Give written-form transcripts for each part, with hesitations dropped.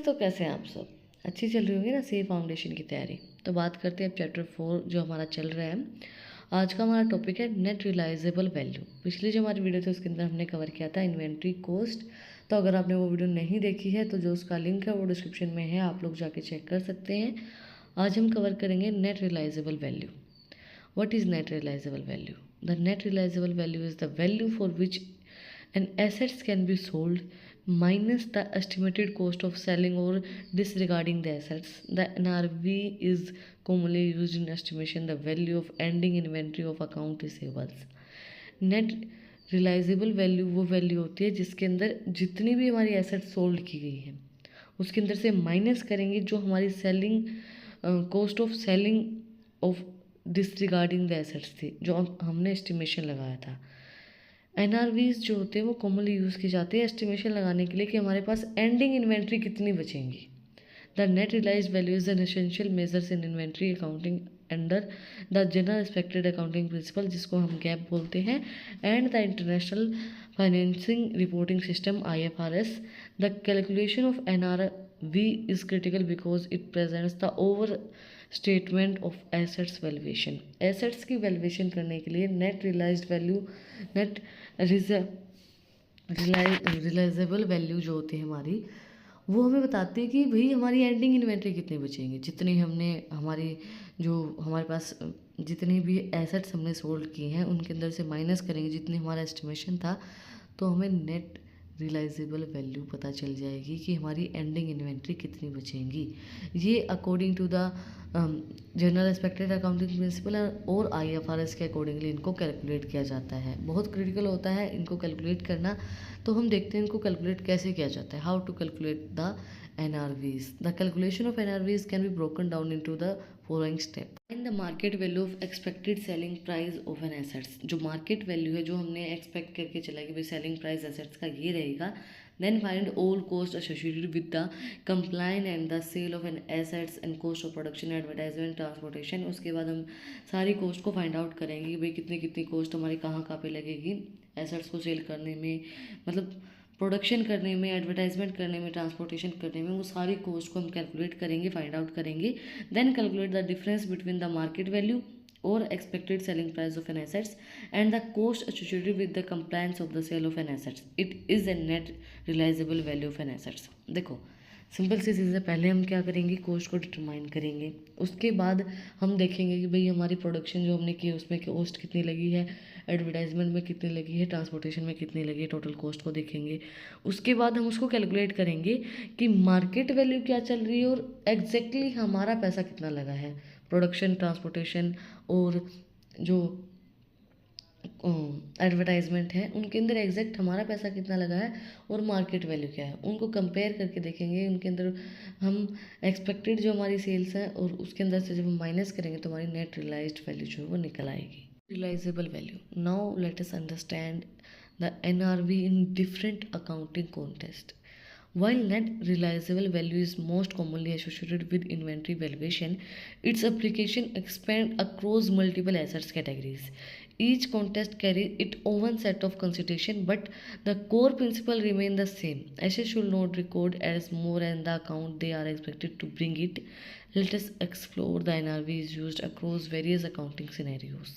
Friends, तो कैसे हैं आप सब? अच्छी चल रही होगी ना सी फाउंडेशन की तैयारी। तो बात करते हैं अब चैप्टर 4 जो हमारा चल रहा है। आज का हमारा टॉपिक है नेट रियलाइजेबल वैल्यू। पिछली जो हमारी वीडियो थी उसके अंदर हमने कवर किया था इन्वेंट्री कॉस्ट। तो अगर आपने वो वीडियो नहीं देखी है तो जो उसका लिंक है वो डिस्क्रिप्शन में है, आप लोग जाके चेक कर सकते हैं। आज हम कवर करेंगे net realizable value. What is net realizable value? The net realizable value is the value for which an assets can be sold minus the estimated cost of selling or disregarding the assets. The NRV is commonly used in estimation the value of ending inventory of account receivables. Net realisable value वो value होती है जिसके अंदर जितनी भी हमारी asset sold की गई है उसके अंदर से माइनस करेंगे जो हमारी selling cost of selling of disregarding the assets थी, जो हमने एस्टिमेशन लगाया था। एनआरवीज जो होते हैं वो कॉमनली यूज़ की जाती है एस्टिमेशन लगाने के लिए कि हमारे पास एंडिंग इन्वेंट्री कितनी बचेंगी। The net realized value is an essential measures in inventory accounting under the general expected accounting principle, जिसको हम गैप बोलते हैं, and the international financing reporting system IFRS. The calculation of NRV is critical because it presents the over statement of assets valuation. Assets की valuation करने के लिए net realized value, net realizable value जो होती है हमारी, वो हमें बताती है कि भाई हमारी एंडिंग इन्वेंट्री कितनी बचेंगी, जितनी हमने हमारी जो हमारे पास जितनी भी एसेट्स हमने सोल्ड की हैं उनके अंदर से माइनस करेंगे जितनी हमारा एस्टिमेशन था, तो हमें नेट रियलाइजेबल वैल्यू पता चल जाएगी कि हमारी एंडिंग इन्वेंट्री कितनी बचेंगी। ये according to the general expected accounting principle और IFRS के अकॉर्डिंगली इनको कैलकुलेट किया जाता है। बहुत क्रिटिकल होता है इनको कैलकुलेट करना। तो हम देखते हैं इनको कैलकुलेट कैसे किया जाता है। How to calculate the NRVs. The calculation of NRVs can be broken down into the following step. Find the market value of expected selling price of an assets. जो मार्केट वैल्यू है जो हमने expect करके चला कि भाई selling price assets का ये रहेगा। Then find all costs associated with the compliance and the sale of an assets and cost of production, advertisement, transportation. उसके बाद हम सारी कॉस्ट को फाइंड आउट करेंगे कि भाई कितनी कितनी कॉस्ट हमारी कहाँ कहाँ पे लगेगी एसेट्स को सेल करने में, मतलब प्रोडक्शन करने में, एडवर्टाइजमेंट करने में, ट्रांसपोर्टेशन करने में, वो सारी कॉस्ट को हम कैलकुलेट करेंगे, फाइंड आउट करेंगे। Then calculate the difference between the market value और expected selling price of an assets and the cost associated with the compliance of the sale of an assets. It is a net realizable value of an assets. देखो simple सी चीज़ है, पहले हम क्या करेंगे, cost को डिटरमाइन करेंगे, उसके बाद हम देखेंगे कि भाई हमारी प्रोडक्शन जो हमने की है उसमें कॉस्ट कितनी लगी है, एडवर्टाइजमेंट में कितनी लगी है, ट्रांसपोर्टेशन में कितनी लगी है, टोटल कॉस्ट को देखेंगे। उसके बाद हम उसको कैलकुलेट करेंगे कि मार्केट वैल्यू क्या चल रही है और एग्जैक्टली हमारा पैसा कितना लगा है, प्रोडक्शन, ट्रांसपोर्टेशन और जो एडवर्टाइजमेंट है उनके अंदर एग्जैक्ट हमारा पैसा कितना लगा है और मार्केट वैल्यू क्या है, उनको कंपेयर करके देखेंगे। उनके अंदर हम एक्सपेक्टेड जो हमारी सेल्स है और उसके अंदर से जब हम माइनस करेंगे तो हमारी नेट रियलाइज्ड वैल्यू जो है वो निकल आएगी। Realizable value. Now let us understand the NRV in different accounting context. While net realizable value is most commonly associated with inventory valuation, its application expand across multiple assets categories. Each context carries its own set of consideration, but the core principle remain the same. Assets should not record as more in the account they are expected to bring it. Let us explore the NRVs used across various accounting scenarios.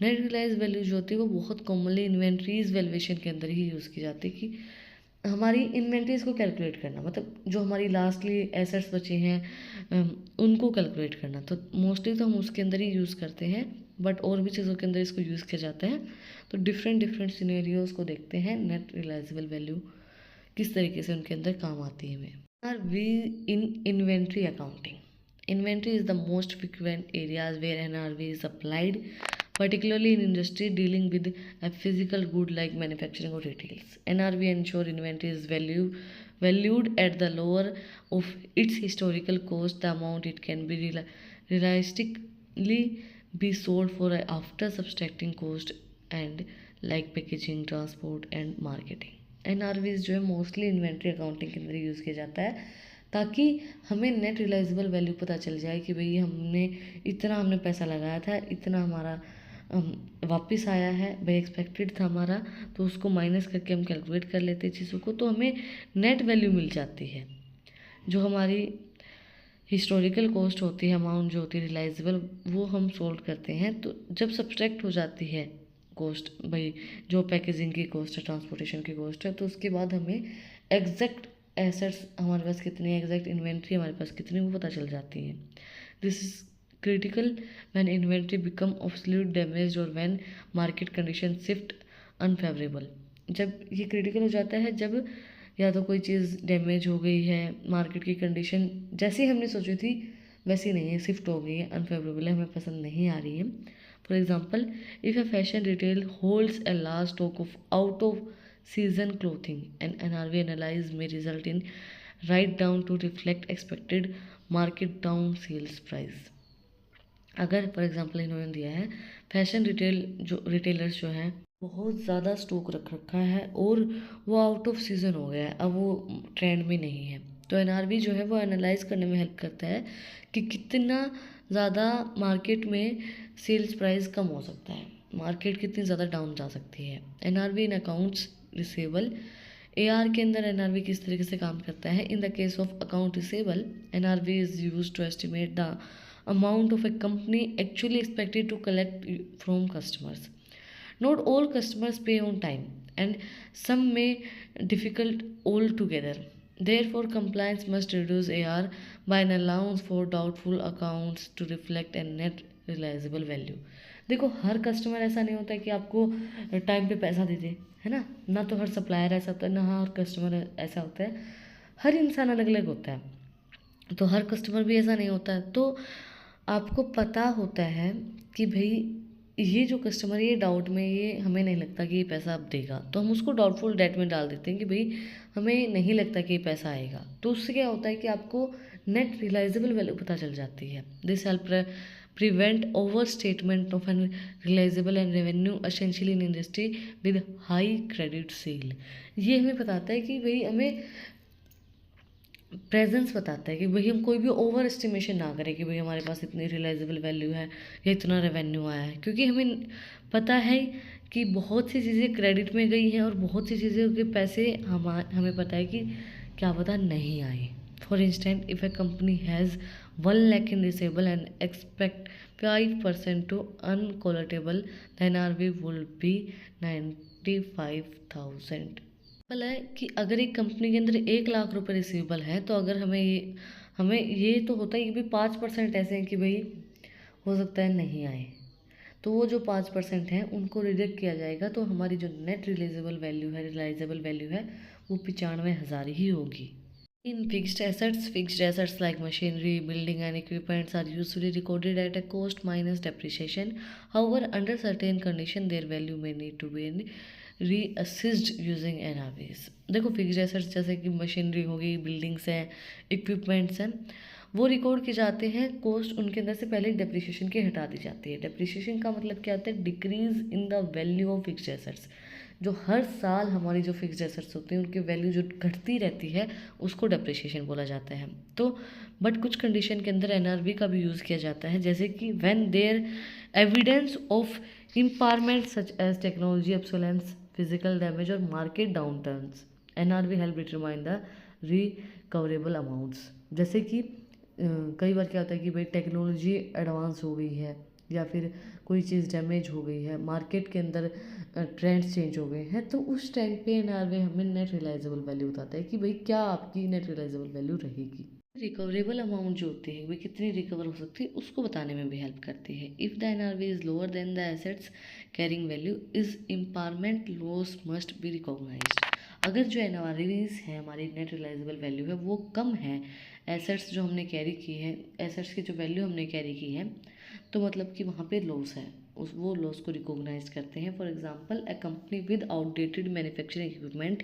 Net realize value जो होती है वो बहुत commonly inventories valuation के अंदर ही use की जाती है कि हमारी इन्वेंट्रीज को कैलकुलेट करना, मतलब जो हमारी लास्टली एसेट्स बचे हैं उनको कैलकुलेट करना। तो मोस्टली तो हम उसके अंदर ही यूज़ करते हैं, बट और भी चीज़ों के अंदर इसको यूज़ किया जाता है। तो डिफरेंट सिनेरियोज को देखते हैं नेट रियलाइजेबल वैल्यू किस तरीके से उनके अंदर काम आती है हमें। R V in inventory accounting. Inventory is the most frequent areas where NRV is applied, particularly in industry dealing with a physical good like manufacturing or retails. NRV ensure inventory is valued at the lower of its historical cost, the amount it can be realistically be sold for after subtracting cost and like packaging, transport and marketing. NRVs जो है mostly inventory accounting के अंदर use किया जाता है ताकि हमें net realizable value पता चल जाए कि भाई हमने पैसा लगाया था, इतना हमारा वापस आया है, भाई एक्सपेक्टेड था हमारा, तो उसको माइनस करके हम कैलकुलेट कर लेते हैं चीज़ों को, तो हमें नेट वैल्यू मिल जाती है। जो हमारी हिस्टोरिकल कॉस्ट होती है, अमाउंट जो होती है रियलाइजेबल, वो हम सोल्व करते हैं। तो जब सब्सट्रैक्ट हो जाती है कॉस्ट, भाई जो पैकेजिंग की कॉस्ट है, ट्रांसपोर्टेशन की कॉस्ट है, तो उसके बाद हमें एग्जैक्ट एसेट्स हमारे पास कितनी है, एग्जैक्ट इन्वेंट्री हमारे पास कितनी, वो पता चल जाती है। This is critical when inventory become obsolete damage और when market condition shift unfavorable. जब ये क्रिटिकल हो जाता है, जब या तो कोई चीज़ डैमेज हो गई है, मार्केट की कंडीशन जैसी हमने सोची थी वैसी नहीं है, शिफ्ट हो गई है, अनफेवरेबल है, हमें पसंद नहीं आ रही है। For example, if a fashion retail holds a large stock of out of season clothing and NRV analyse may result in write down to reflect expected market down sales price. अगर for example इन्होंने दिया है fashion retailers जो हैं बहुत ज़्यादा stock रख रखा है और वो आउट ऑफ सीज़न हो गया है, अब वो ट्रेंड में नहीं है, तो NRV जो है वो एनालाइज करने में हेल्प करता है कि कितना ज़्यादा मार्केट में सेल्स प्राइस कम हो सकता है, मार्केट कितनी ज़्यादा डाउन जा सकती है। NRV इन अकाउंट्स रिसेबल, AR के अंदर NRV किस तरीके से काम करता है। In the case of account receivable, NRV is use to estimate the amount of a company actually expected to collect from customers. Not all customers pay on time, and some may difficult altogether. Therefore, compliance must reduce AR by an allowance for doubtful accounts to reflect a net realizable value. देखो, हर customer ऐसा नहीं होता है कि आपको time पे पैसा दे दे, है ना। ना तो हर सप्लायर ऐसा होता है, ना हर कस्टमर ऐसा होता है, हर इंसान अलग अलग होता है, तो हर कस्टमर भी ऐसा नहीं होता है। तो आपको पता होता है कि भाई ये जो कस्टमर, ये डाउट में, ये हमें नहीं लगता कि ये पैसा अब देगा, तो हम उसको डाउटफुल डेट में डाल देते हैं कि भाई हमें नहीं लगता कि ये पैसा आएगा। तो उससे क्या होता है कि आपको नेट रियलाइजेबल वैल्यू पता चल जाती है। This help prevent over statement of an realizable and revenue essentially in industry with high credit sale. ये हमें बताता है कि भाई हमें प्रेजेंस बताता है कि भाई हम कोई भी ओवर एस्टिमेशन ना करें कि भाई हमारे पास इतनी रियलाइजेबल वैल्यू है या इतना रेवेन्यू आया है, क्योंकि हमें पता है कि बहुत सी चीज़ें क्रेडिट में गई हैं और बहुत सी चीज़ें के पैसे हमें पता है कि क्या पता नहीं आए। For instant, if A company has 1 lakh in receivable and expect 5% to uncollectible, then RV will be 95,000। है कि अगर एक कंपनी के अंदर 1 लाख रुपए रिसीवेबल है, तो अगर हमें ये तो होता है कि भाई 5% ऐसे हैं कि भाई हो सकता है नहीं आए, तो वो जो 5% हैं उनको रिजेक्ट किया जाएगा, तो हमारी जो नेट रियलाइजेबल वैल्यू है वो 95,000 ही होगी। In fixed assets like machinery, building and equipments are usually recorded at a cost minus depreciation. However, under certain condition their value may need to be reassessed using NRVs। देखो, fixed assets जैसे कि machinery हो गई, buildings हैं, equipments हैं, वो record किए जाते हैं, कॉस्ट उनके अंदर से पहले डेप्रिसिएशन की हटा दी जाती है। डेप्रिसिएशन का मतलब क्या होता है? Decrease in the value of fixed assets. जो हर साल हमारी जो फिक्स्ड एसेट्स होती हैं उनकी वैल्यू जो घटती रहती है उसको डेप्रिसिएशन बोला जाता है। तो बट कुछ कंडीशन के अंदर NRV का भी यूज़ किया जाता है, जैसे कि when there evidence of impairment such as technology obsolescence, physical damage और market downturns, NRV help determine the recoverable amounts. जैसे कि कई बार क्या होता है कि भाई टेक्नोलॉजी एडवांस हो गई है या फिर कोई चीज़ डैमेज हो गई है, मार्केट के अंदर ट्रेंड्स चेंज हो गए हैं, तो उस टाइम पे NRV हमें नेट रियलाइजेबल वैल्यू बताता है कि भाई क्या आपकी नेट रियलाइजेबल वैल्यू रहेगी। रिकवरेबल अमाउंट जो होती है, भाई कितनी रिकवर हो सकती है, उसको बताने में भी हेल्प करती है। If the NRV is lower than the assets carrying value is impairment loss must be recognized. अगर जो NRVs है, हमारी नेट रियलाइजेबल वैल्यू है, वो कम है एसेट्स जो हमने कैरी की है, एसेट्स की जो वैल्यू हमने कैरी की है, तो मतलब कि वहाँ पे लॉस है, वो लॉस को रिकॉग्नाइज करते हैं। For example, a company with outdated manufacturing equipment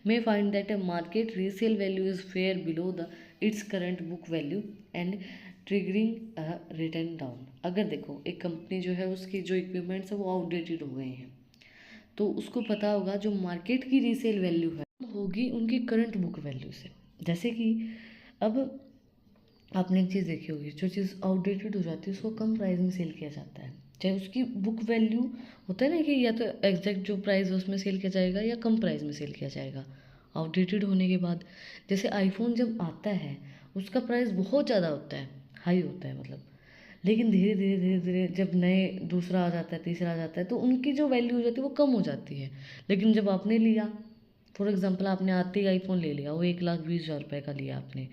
may find that a market resale value is fair below the its current book value and triggering a return down. अगर देखो, एक company जो है उसकी जो इक्विपमेंट्स है वो आउटडेटेड हो गए हैं, तो उसको पता होगा जो मार्केट की रीसेल वैल्यू है होगी उनकी करंट बुक वैल्यू से। जैसे कि अब आपने एक चीज़ देखी होगी, जो चीज़ आउटडेटेड हो जाती है उसको कम प्राइस में सेल किया जाता है, चाहे उसकी बुक वैल्यू होता है ना कि या तो एग्जैक्ट जो प्राइस है उसमें सेल किया जाएगा या कम प्राइस में सेल किया जाएगा। आउटडेटेड होने के बाद, जैसे आईफोन जब आता है उसका प्राइस बहुत ज़्यादा होता है, हाई होता है मतलब, लेकिन धीरे धीरे धीरे धीरे जब नए दूसरा आ जाता है, तीसरा आ जाता है, तो उनकी जो वैल्यू हो जाती है वो कम हो जाती है। लेकिन जब आपने लिया, फॉर एग्जांपल आपने आते ही आईफोन ले लिया, वो 1,20,000 रुपये का लिया आपने,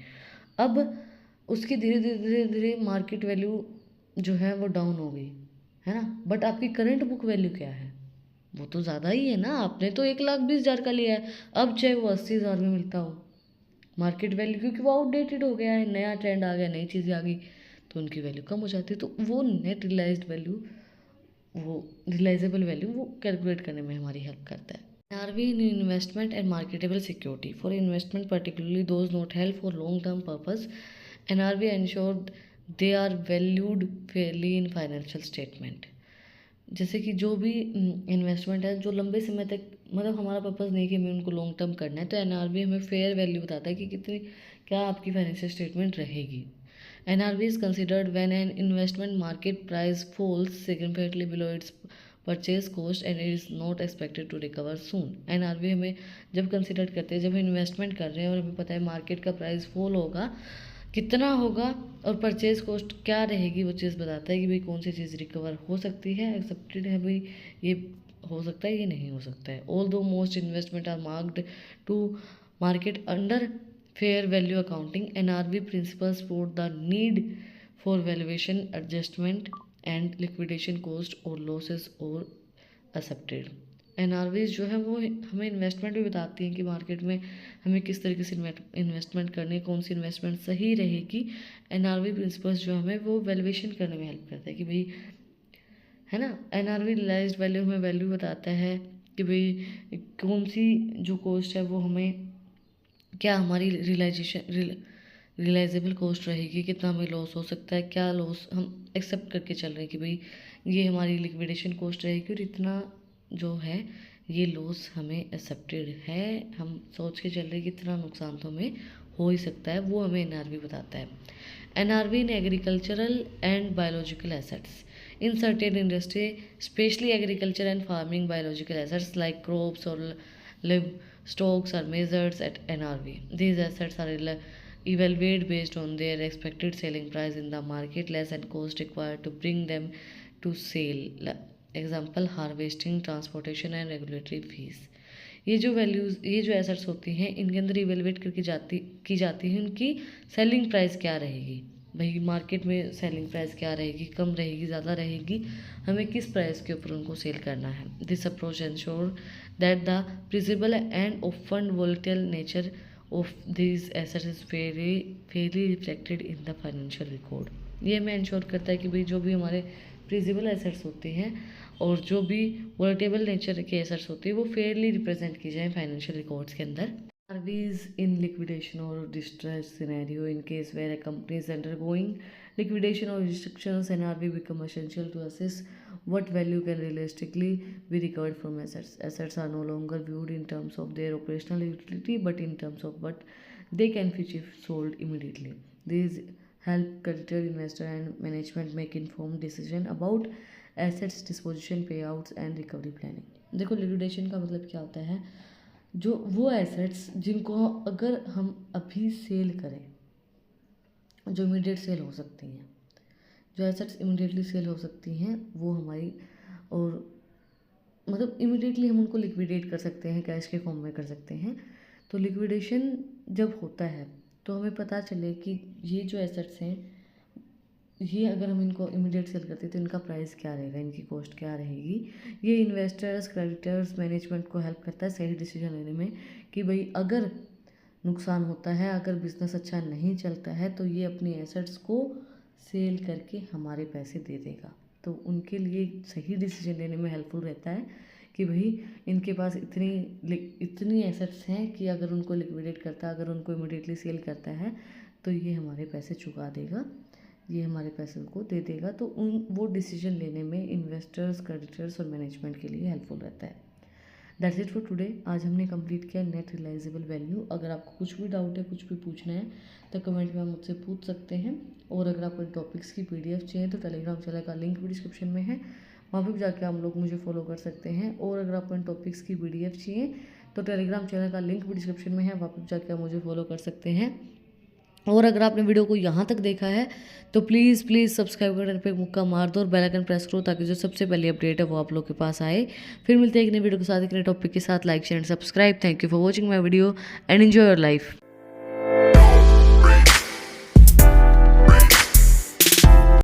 अब उसकी धीरे धीरे धीरे धीरे मार्केट वैल्यू जो है वो डाउन हो गई, है ना, बट आपकी करंट बुक वैल्यू क्या है, वो तो ज़्यादा ही है ना, आपने तो 1,20,000 का लिया है, अब चाहे वो 80,000 में मिलता हो, मार्केट वैल्यू क्योंकि वो आउटडेटेड हो गया है, नया ट्रेंड आ गया, नई चीज़ें आ गई, तो उनकी वैल्यू कम हो जाती है। तो वो नेट रियलाइज्ड वैल्यू, वो रियलाइजेबल वैल्यू वो कैलकुलेट करने में हमारी हेल्प करता है। NRV in investment and marketable security. For investment, particularly those not held for long-term purpose, NRV ensure they are valued fairly in financial statement. जैसे कि जो भी इन्वेस्टमेंट है जो लंबे समय तक, मतलब हमारा पर्पज़ नहीं कि हमें उनको लॉन्ग टर्म करना है, तो एनआरवी हमें फेयर वैल्यू बताता है कि कितनी, क्या आपकी फाइनेंशियल स्टेटमेंट रहेगी। NRV is considered when an investment market price falls significantly below its purchase cost and it is not expected to recover soon. NRV हमें जब कंसिडर करते हैं, जब हम इन्वेस्टमेंट कर रहे हैं और हमें पता है मार्केट का प्राइस फॉल होगा, कितना होगा और परचेज कॉस्ट क्या रहेगी, वो चीज़ बताता है कि भाई कौन सी चीज़ रिकवर हो सकती है, एक्सेप्टेड है, भाई ये हो सकता है, ये नहीं हो सकता है। Although most investment are marked to market under fair value accounting, NRV principles support the need for valuation adjustment and liquidation cost or losses are expected. NRVs जो है वो हमें इन्वेस्टमेंट भी बताती हैं कि मार्केट में हमें किस तरीके से इन्वेस्टमेंट करनी है, कौन सी इन्वेस्टमेंट सही रहेगी। एनआरवी प्रिंसिपल्स जो हमें वो वैल्यूएशन करने में हेल्प करता है कि भाई, है ना, एनआरवी रियलाइज्ड वैल्यू हमें वैल्यू बताता है कि भाई कौन सी जो कॉस्ट है वो हमें, क्या हमारी रियलाइजेबल कॉस्ट रहेगी, कितना हमें लॉस हो सकता है, क्या लॉस हम एक्सेप्ट करके चल रहे हैं कि भाई ये हमारी लिक्विडेशन कॉस्ट रहेगी और इतना जो है ये लॉस हमें एक्सेप्टेड है, हम सोच के चल रहे हैं कि इतना नुकसान तो हमें हो ही सकता है, वो हमें एनआरवी बताता है। NRV in agricultural and biological assets in certain industry, specially agriculture and farming, biological assets like crops और livestocks are measured at NRV. These assets are evaluated based on their expected selling price in the market less and cost required to bring them to sale. Example, harvesting, transportation and regulatory fees. ये जो values, ये जो assets होती हैं, इनके अंदर evaluate करके की जाती है उनकी सेलिंग प्राइस क्या रहेगी, भाई मार्केट में सेलिंग प्राइस क्या रहेगी, कम रहेगी, ज़्यादा रहेगी, हमें किस प्राइस के ऊपर उनको सेल करना है। This approach ensure that the principle and often volatile nature of this assets is fairly reflected in the financial record. ये हमें इंश्योर करता है कि भाई जो भी हमारे प्रिंसिपल एसेट्स होते हैं और जो भी वोलेटेबल नेचर के एसेट्स होते हैं वो फेयरली रिप्रेजेंट की जाए फाइनेंशियल रिकॉर्ड्स के अंदर। NRVs in liquidation or distress scenario, in case where a company is undergoing liquidation or restrictions, NRV become essential to assess what value can realistically be recovered from assets. Assets are no longer viewed in terms of their operational utility but in terms of what they can be sold immediately. These help creditor, investor and management make informed decision about assets disposition, payouts and recovery planning. देखो liquidation का मतलब क्या होता है, जो वो assets जिनको अगर हम अभी सेल करें, जो इमीडिएट सेल हो सकती हैं, जो एसेट्स इमीडिएटली सेल हो सकती हैं वो हमारी, और मतलब इमीडिएटली हम उनको लिक्विडेट कर सकते हैं, कैश के फॉर्म में कर सकते हैं। तो लिक्विडेशन जब होता है तो हमें पता चले कि ये जो एसेट्स हैं, ये अगर हम इनको इमीडिएट सेल करते हैं तो इनका प्राइस क्या रहेगा, इनकी कॉस्ट क्या रहेगी। ये इन्वेस्टर्स, क्रेडिटर्स, मैनेजमेंट को हेल्प करता है सही डिसीजन लेने में कि भाई अगर नुकसान होता है, अगर बिज़नेस अच्छा नहीं चलता है तो ये अपनी एसेट्स को सेल करके हमारे पैसे दे देगा। तो उनके लिए सही डिसीजन लेने में हेल्पफुल रहता है कि भाई इनके पास इतनी एसेट्स हैं कि अगर उनको लिक्विडेट करता है, अगर उनको इमीडिएटली सेल करता है तो ये हमारे पैसे चुका देगा, ये हमारे पैसे को दे देगा। तो वो डिसीजन लेने में इन्वेस्टर्स, क्रेडिटर्स और मैनेजमेंट के लिए हेल्पफुल रहता है। That's it for today. आज हमने कंप्लीट किया नेट रियलाइजेबल वैल्यू। अगर आपको कुछ भी डाउट है, कुछ भी पूछना है तो कमेंट में आप मुझसे पूछ सकते हैं। और अगर आपको टॉपिक्स की PDF चाहिए तो टेलीग्राम चैनल का लिंक भी डिस्क्रिप्शन में है, वहाँ पर जाकर आप लोग मुझे फॉलो कर सकते हैं। और अगर आपको इन टॉपिक्स की PDF चाहिए तो टेलीग्राम चैनल का लिंक भी डिस्क्रिप्शन में है, वहाँ पर जाकर मुझे फॉलो कर सकते हैं। और अगर आपने वीडियो को यहाँ तक देखा है तो प्लीज़ प्लीज़ सब्सक्राइब करने पे मुक्का मार दो और बेल आइकन प्रेस करो, ताकि जो सबसे पहली अपडेट है वो आप लोग के पास आए। फिर मिलते हैं एक नई वीडियो के साथ, एक नए टॉपिक के साथ। Like share and subscribe. Thank you for watching my video and enjoy your life.